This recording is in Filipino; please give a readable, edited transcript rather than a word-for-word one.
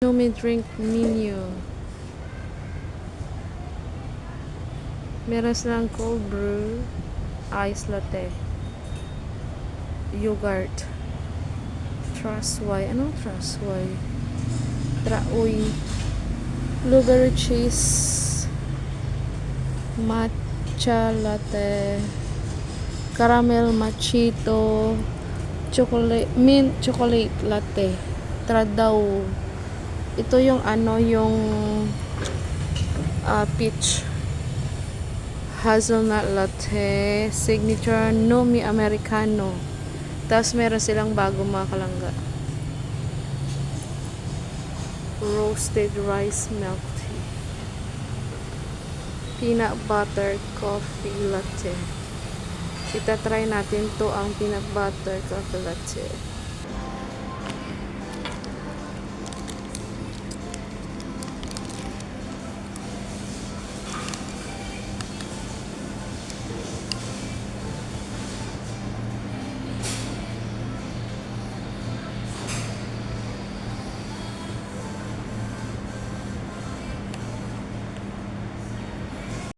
Yummy drink menu. Meron silang cold brew, ice latte, yogurt, trusway. Anong trusway? Trauy. Blueberry cheese, matcha latte, caramel macchiato, chocolate, mint chocolate latte, tradaw. Ito yung yung peach hazelnut latte, signature Nomi Americano. Tapos meron silang bagong mga kalangga. Roasted rice milk tea. Peanut butter coffee latte. Itatry natin to ang peanut butter coffee latte.